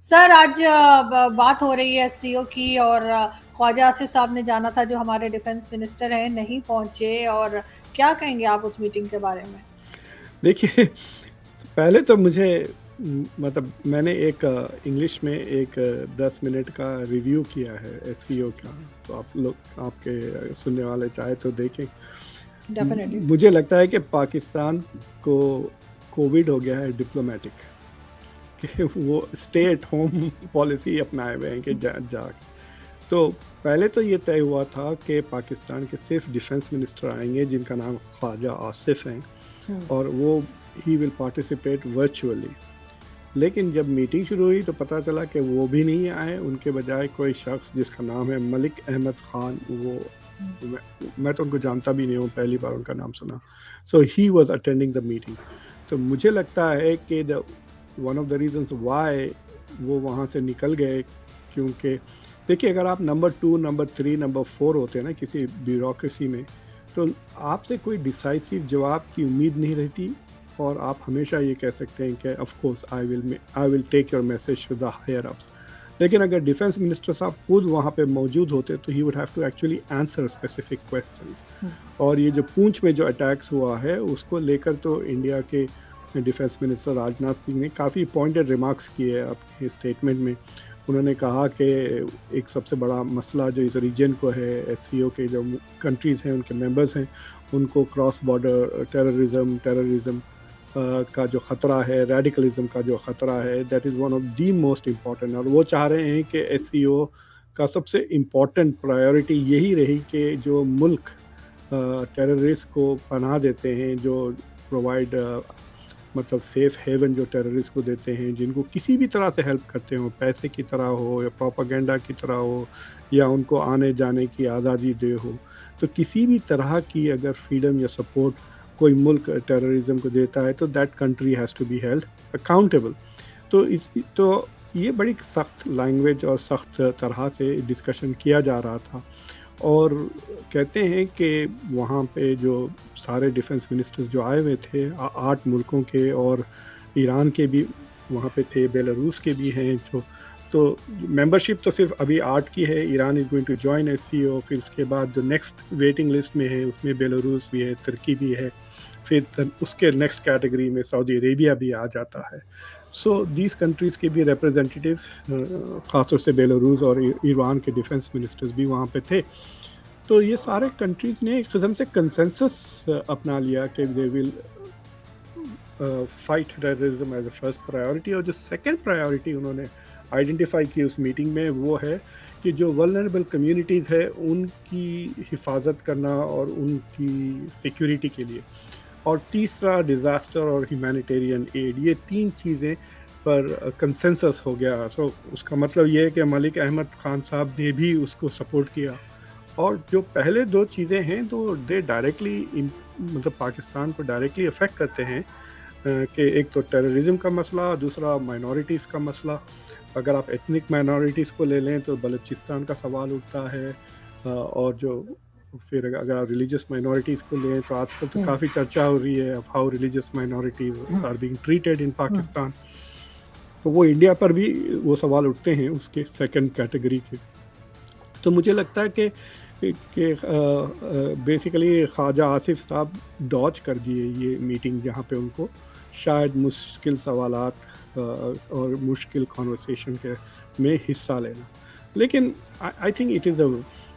Sir आज बात हो रही है एससीओ की और ख्वाजा आसिफ साहब ने जाना था जो हमारे डिफेंस मिनिस्टर हैं नहीं पहुंचे और क्या कहेंगे आप उस मीटिंग के बारे में। देखिए, पहले तो मुझे मतलब मैंने एक इंग्लिश में एक 10 मिनट का रिव्यू किया है एससीओ का। तो आप लोग आपके सुनने वाले चाहे तो देखें। डेफिनेटली। मुझे लगता है कि पाकिस्तान को कोविड हो गया है डिप्लोमेटिक कि वो स्टे एट होम पॉलिसी अपनाए हुए हैं कि जा तो पहले तो ये तय हुआ था कि पाकिस्तान के सिर्फ डिफेंस मिनिस्टर आएंगे जिनका नाम ख्वाजा आसिफ हैं और वो ही विल पार्टिसिपेट वर्चुअली। लेकिन जब मीटिंग शुरू हुई तो पता चला कि वो भी नहीं आए, उनके बजाय कोई शख्स जिसका नाम है मलिक अहमद ख़ान, वो मैं तो उनको जानता भी नहीं हूँ, पहली बार उनका नाम सुना। So he was attending the meeting. तो मुझे लगता है कि one of the reasons why वो वहाँ से निकल गए, क्योंकि देखिए अगर आप नंबर 2, नंबर 3, नंबर 4 होते हैं ना किसी ब्यूरोक्रेसी में, तो आपसे कोई डिसाइसिव जवाब की उम्मीद नहीं रहती और आप हमेशा ये कह सकते हैं कि of course I will take your message to the higher ups. लेकिन अगर डिफेंस मिनिस्टर साहब खुद वहाँ पे मौजूद होते तो he would have to actually answer specific questions. और ये जो पूंछ में जो अटैक्स हुआ है उसको लेकर तो इंडिया के डिफेंस मिनिस्टर राजनाथ सिंह ने काफ़ी पॉइंटेड रिमार्क्स किए अपने स्टेटमेंट में। उन्होंने कहा कि एक सबसे बड़ा मसला जो इस रीजन को है, एससीओ के जो कंट्रीज़ हैं उनके मेंबर्स हैं उनको क्रॉस बॉर्डर टेररिज्म का जो ख़तरा है, रेडिकलिज्म का जो ख़तरा है, that is one of the most important. और वो चाह रहे हैं कि एससीओ का सबसे इम्पॉर्टेंट प्रायोरिटी यही रही कि जो मुल्क टेररिस्ट को पनाह देते हैं, जो प्रोवाइड मतलब सेफ़ हेवन जो टेररिस्ट को देते हैं, जिनको किसी भी तरह से हेल्प करते हो, पैसे की तरह हो या प्रोपागेंडा की तरह हो या उनको आने जाने की आज़ादी दे हो, तो किसी भी तरह की अगर फ्रीडम या सपोर्ट कोई मुल्क टेररिज्म को देता है तो that country has to be held accountable. तो ये बड़ी सख्त लैंग्वेज और सख्त तरह से डिस्कशन किया जा रहा था। और कहते हैं कि वहाँ पे जो सारे डिफेंस मिनिस्टर्स जो आए हुए थे 8 मुल्कों के और ईरान के भी वहाँ पे थे, बेलारूस के भी हैं जो। तो मेंबरशिप तो सिर्फ अभी 8 की है। Iran is going to join SCO, फिर उसके बाद जो नेक्स्ट वेटिंग लिस्ट में है उसमें बेलारूस भी है, तुर्की भी है, फिर उसके नेक्स्ट कैटेगरी में सऊदी अरेबिया भी आ जाता है। सो दीज कंट्रीज़ के भी रिप्रेजेंटेटिव्स, ख़ासतौर से बेलारूस और ईरान के डिफेंस मिनिस्टर्स भी वहाँ पे थे। तो ये सारे कंट्रीज़ ने एक किस्म से कंसेंसस अपना लिया कि they will fight terrorism as a first priority. और जो सेकंड प्रायोरिटी उन्होंने आइडेंटिफाई की उस मीटिंग में वो है कि जो वल्नरेबल कम्युनिटीज़ है उनकी हिफाजत करना और उनकी सिक्योरिटी के लिए। और तीसरा डिज़ास्टर और ह्यूमैनिटेरियन एड, ये 3 चीज़ें पर कंसेंसस हो गया। सो उसका मतलब ये है कि मलिक अहमद ख़ान साहब ने भी उसको सपोर्ट किया। और जो पहले 2 चीज़ें हैं तो दे डायरेक्टली मतलब पाकिस्तान को डायरेक्टली अफेक्ट करते हैं, कि एक तो टेररिज्म का मसला, दूसरा माइनॉरिटीज़ का मसला। अगर आप एथनिक माइनॉरिटीज़ को ले लें तो बलूचिस्तान का सवाल उठता है, और जो फिर अगर आप रिलीजियस माइनॉरिटीज़ को लें तो आजकल तो काफ़ी चर्चा हो रही है how religious minorities are being treated in Pakistan. तो वो इंडिया पर भी वो सवाल उठते हैं उसके सेकंड कैटेगरी के। तो मुझे लगता है कि बेसिकली ख्वाजा आसिफ साहब डॉज कर दिए ये मीटिंग, जहाँ पे उनको शायद मुश्किल सवालात और मुश्किल कॉन्वर्सेशन के में हिस्सा लेना। लेकिन I think it is a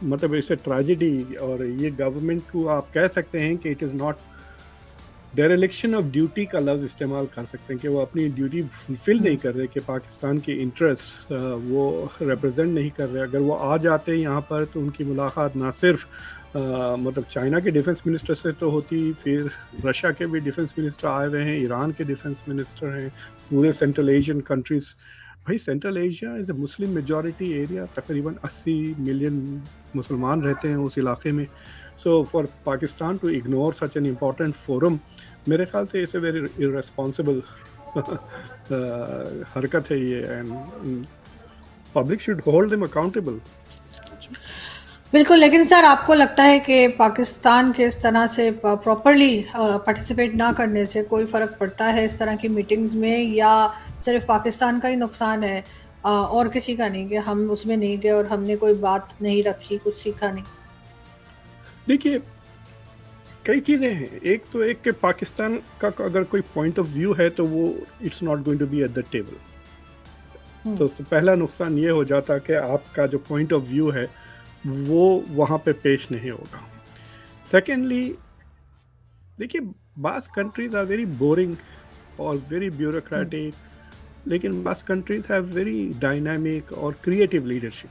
मतलब इट्स अ ट्रेजेडी। और ये गवर्नमेंट को आप कह सकते हैं कि it is not dereliction of duty का लफ्ज़ इस्तेमाल कर सकते हैं कि वो अपनी ड्यूटी फुलफ़िल नहीं कर रहे, कि पाकिस्तान के इंटरेस्ट वो रिप्रेजेंट नहीं कर रहे। अगर वो आ जाते हैं यहाँ पर तो उनकी मुलाकात ना सिर्फ मतलब चाइना के डिफेंस मिनिस्टर से तो होती, फिर रशिया के भी डिफेंस मिनिस्टर आए हुए हैं, ईरान के डिफेंस मिनिस्टर हैं, पूरे सेंट्रल एशियन कंट्रीज़। भाई central Asia is a Muslim majority area, तकरीबन 80 मिलियन मुसलमान रहते हैं उस इलाके में। So for Pakistan to ignore such an important forum, मेरे ख्याल से इट्स अ वेरी इररेस्पॉन्सिबल हरकत है ये, and public should hold them accountable. बिल्कुल, लेकिन सर आपको लगता है कि पाकिस्तान के इस तरह से प्रॉपरली पार्टिसिपेट ना करने से कोई फ़र्क पड़ता है इस तरह की मीटिंग्स में, या सिर्फ पाकिस्तान का ही नुकसान है? और किसी का नहीं कि हम उसमें नहीं गए और हमने कोई बात नहीं रखी, कुछ सीखा नहीं। देखिए, कई चीज़ें हैं। एक तो एक कि पाकिस्तान का अगर कोई पॉइंट ऑफ व्यू है तो वो it's not going to be at the table. Hmm, तो पहला नुकसान ये हो जाता कि आपका जो पॉइंट ऑफ व्यू है वो वहाँ पे पेश नहीं होगा। सेकेंडली, देखिए, boss countries are very boring और वेरी हम्म, ब्यूरोक्रेटिक, लेकिन boss countries have very dynamic और क्रिएटिव लीडरशिप।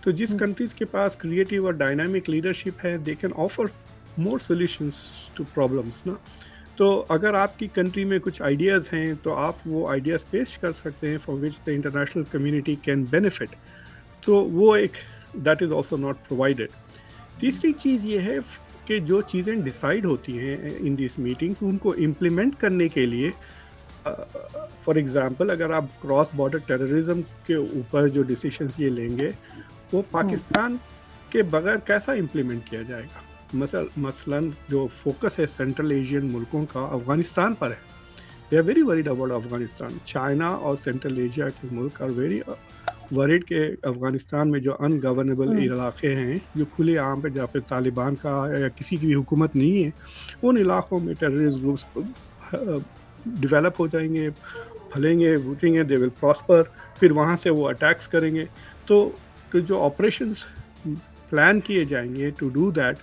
तो जिस हम्म, कंट्रीज़ के पास क्रिएटिव और डायनामिक लीडरशिप है, they can offer more solutions to problems ना। तो अगर आपकी कंट्री में कुछ आइडियाज़ हैं तो आप वो आइडियाज़ पेश कर सकते हैं for which the international community can benefit. तो वो एक that is also not provided. तीसरी चीज़ ये है कि जो चीज़ें डिसाइड होती हैं इन दिस मीटिंग्स उनको इम्प्लीमेंट करने के लिए, फॉर एग्ज़ाम्पल, अगर आप क्रॉस बॉर्डर टेररिज्म के ऊपर जो डिसीशंस ये लेंगे वो हम्म, पाकिस्तान के बगैर कैसा इम्प्लीमेंट किया जाएगा। मसलन जो फोकस है सेंट्रल एशियन मुल्कों का अफ़गानिस्तान पर है। They are very worried about Afghanistan. China और सेंट्रल एशिया के मुल्क आर वेरी वरीड के अफ़गानिस्तान में जो अनगवर्नेबल हम्म, इलाके हैं, जो खुले आम पे जहाँ पे तालिबान का या किसी की भी हुकूमत नहीं है, उन इलाकों में टेररिस्ट ग्रुप्स डेवलप हो जाएंगे, फलेंगे, फूटेंगे, दे विल प्रॉस्पर, फिर वहाँ से वो अटैक्स करेंगे। तो जो ऑपरेशंस प्लान किए जाएंगे टू डू दैट,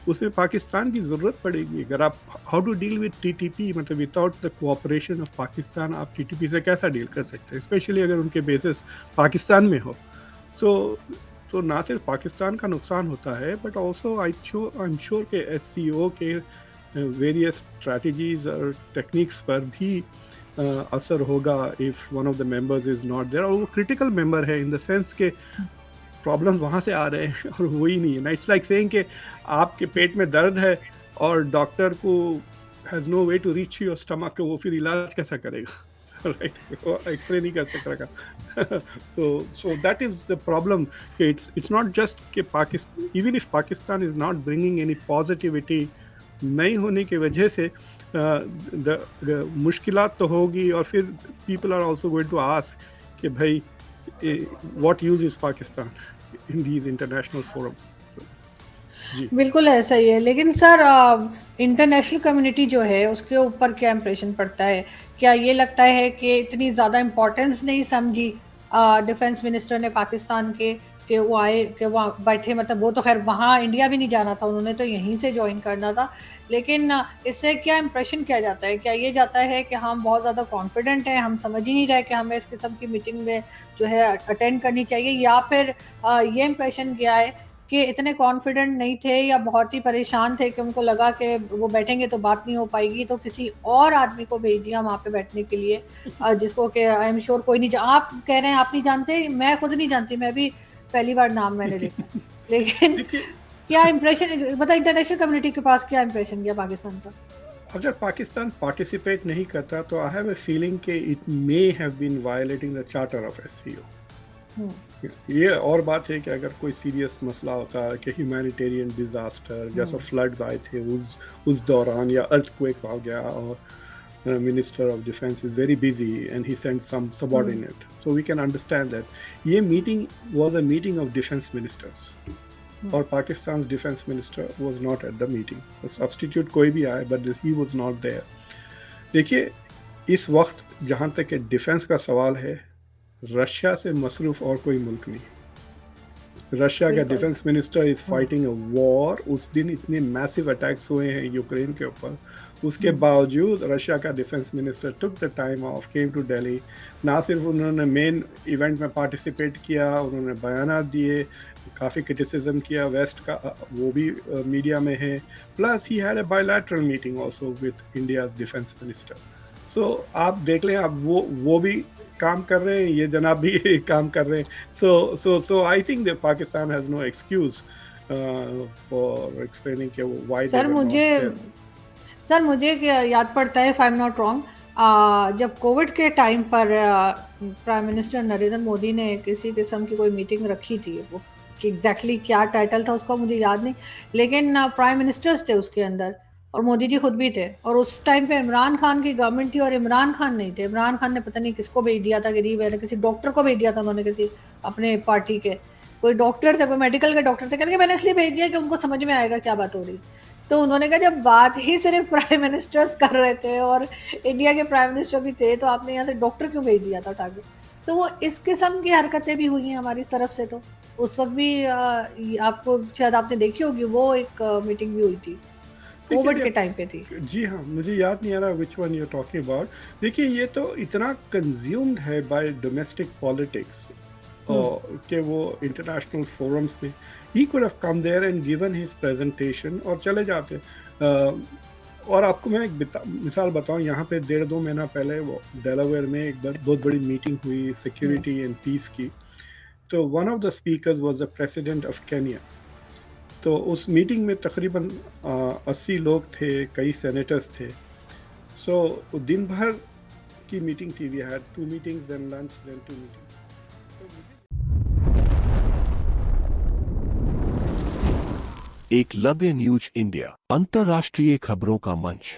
उसमें पाकिस्तान की ज़रूरत पड़ेगी। अगर आप how to deal with TTP, मतलब without the cooperation of Pakistan आप टीटीपी से कैसा डील कर सकते हैं, स्पेशली अगर उनके बेसिस पाकिस्तान में हो। सो तो ना सिर्फ पाकिस्तान का नुकसान होता है but also I am sure के SCO के वेरियस स्ट्रैटेजीज और टेक्निक्स पर भी असर होगा if one of the members is not there. और वो क्रिटिकल मेंबर है इन द सेंस के प्रॉब्लम्स वहाँ से आ रहे हैं और वो ही नहीं है ना। इट्स लाइक सेइंग कि आपके पेट में दर्द है और डॉक्टर को has no way to reach your stomach, वो फिर इलाज कैसा करेगा? राइट, वो एक्सरे नहीं कर सकता। So that is the problem कि इट्स नॉट जस्ट कि Pakistan, even if Pakistan is not bringing any positivity, नहीं होने की वजह से मुश्किलात तो होगी। और फिर people are also going to ask कि भाई what use is Pakistan in these international forums. जी, बिल्कुल ऐसा ही है। लेकिन सर, इंटरनेशनल कम्युनिटी जो है उसके ऊपर क्या इम्प्रेशन पड़ता है? क्या ये लगता है कि इतनी ज़्यादा इम्पोर्टेंस नहीं समझी डिफेंस मिनिस्टर ने पाकिस्तान के, कि वो आए, कि वहाँ बैठे, मतलब वो तो खैर वहाँ इंडिया भी नहीं जाना था, उन्होंने तो यहीं से ज्वाइन करना था। लेकिन इससे क्या इम्प्रेशन किया जाता है? क्या ये जाता है कि हम बहुत ज़्यादा कॉन्फिडेंट हैं, हम समझ ही नहीं रहे कि हमें इस किस्म की मीटिंग में जो है अटेंड करनी चाहिए, या फिर ये इम्प्रेशन किया है कि इतने कॉन्फिडेंट नहीं थे या बहुत ही परेशान थे कि उनको लगा कि वो बैठेंगे तो बात नहीं हो पाएगी, तो किसी और आदमी को भेज दिया वहाँ पे बैठने के लिए, जिसको कि आई एम श्योर कोई नहीं आप कह रहे हैं आप नहीं जानते, मैं खुद नहीं जानती, मैं भी पहली बार नाम मैंने देखा है। लेकिन देखिए, क्या इम्प्रेशन, मतलब इंटरनेशनल कम्युनिटी के पास क्या इम्प्रेशन गया पाकिस्तान का? अगर पाकिस्तान पार्टिसिपेट नहीं करता तो आई हैव ए फीलिंग कि it may have been violating the charter of SCO। हम्म, ये और बात है कि अगर कोई सीरियस मसला होता है कि ह्यूमैनिटेरियन डिज़ास्टर जैसा हम्म, फ्लड्स आए थे उस दौरान, या अर्थक्वेक आ गया, और minister of defence is very busy and he send some hmm, subordinate, so we can understand that. ये meeting was a meeting of defence ministers hmm, और Pakistan defence minister was not at the meeting. Substitute कोई भी आए but he was not there. देखिए, इस वक्त जहाँ तक कि डिफेंस का सवाल है, रशिया से मसरूफ़ और कोई मुल्क नहीं। रशिया का बिल्कुल। Defence minister is hmm, fighting a war. उस दिन इतने मैसिव अटैक्स हुए हैं यूक्रेन के ऊपर, उसके हम्म, बावजूद रशिया का defence minister took the time off, came to Delhi. ना सिर्फ उन्होंने मेन इवेंट में पार्टिसिपेट किया, उन्होंने बयानात दिए, काफ़ी क्रिटिसिज्म किया वेस्ट का, वो भी मीडिया में है। Plus he had a bilateral meeting also with India's defence minister. So आप देख लें, आप वो भी काम कर रहे हैं, ये जनाब भी काम कर रहे हैं। So I think that Pakistan has no excuse for explaining why they sir were not मुझे there. सर मुझे क्या याद पड़ता है, if I am not wrong, जब कोविड के टाइम पर प्राइम मिनिस्टर नरेंद्र मोदी ने किसी किस्म की कोई मीटिंग रखी थी, वो कि एग्जैक्टली क्या टाइटल था उसका मुझे याद नहीं, लेकिन प्राइम मिनिस्टर्स थे उसके अंदर, और मोदी जी खुद भी थे, और उस टाइम पे इमरान खान की गवर्नमेंट थी और इमरान खान नहीं थे। इमरान खान ने पता नहीं किसको भेज दिया था, गरीब है ना, किसी डॉक्टर को भेज दिया था उन्होंने, किसी अपने पार्टी के कोई डॉक्टर थे, कोई मेडिकल के डॉक्टर थे, करके मैंने इसलिए भेज दिया कि उनको समझ में आएगा क्या बात हो रही। तो उन्होंने कहा जब बात ही सिर्फ प्राइम मिनिस्टर्स कर रहे थे और इंडिया के प्राइम मिनिस्टर भी थे, तो आपने यहाँ से डॉक्टर क्यों भेज दिया था उठा के। तो वो इस किस्म की हरकतें भी हुई हैं हमारी तरफ से। तो उस वक्त भी आपको शायद आपने देखी होगी, वो एक मीटिंग भी हुई थी, देखिए कोविड के टाइम पे थी। जी हाँ, मुझे याद नहीं आ रहा which one you are talking about. देखिए ये तो इतना कंज्यूम्ड है बाय डोमेस्टिक पॉलिटिक्स हुँ, कि वो इंटरनेशनल फोरम्स में ही could have come there and given his presentation और चले जाते। और आपको मैं एक मिसाल बताऊं, यहाँ पे 1.5-2 महीना पहले वो डेलावेयर में एक बहुत बड़ी मीटिंग हुई हुँ, सिक्योरिटी एंड पीस की। तो one of the speakers was the president of Kenya. तो उस मीटिंग में तकरीबन 80 लोग थे, कई सेनेटर्स थे। सो दिन भर की मीटिंग थी, we had 2 meetings then lunch then 2 meetings. Eklavya news India, अंतर्राष्ट्रीय खबरों का मंच।